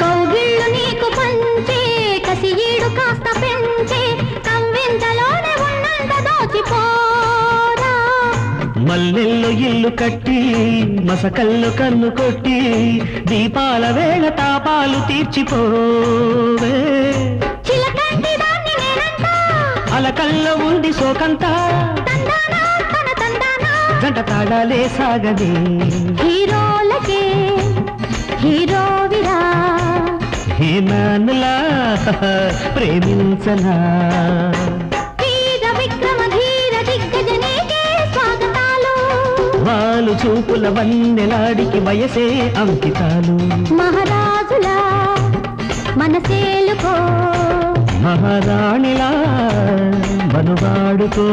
కౌగిళ్ళు నీకు పంచే కసియీడు కాస్త పెంచే కవ్వింతలోనే ఉన్నంత దోచిపోరా మల్లెల్లో ఇల్లు కట్టి మసకల్లో కన్ను కొట్టి దీపాల వేళ తాపాలు తీర్చిపోవే చిలకంటి దాన్ని నేనంట అలకల్లో ఉంది సోకంతా తందానా తన తందానా గంట తాడాలే సాగదే హీరోలకే హీరోవిరా హీనానులా ప్రేమించనా వీర విక్రమ ధీర దిగ్గజనేకే స్వాగతాలు వాళ్ళు చూపుల వన్నెలాడికి వయసే అంకితాలు మహారాజులా మనసేలుకో మహారాణిలా మనువాడుకో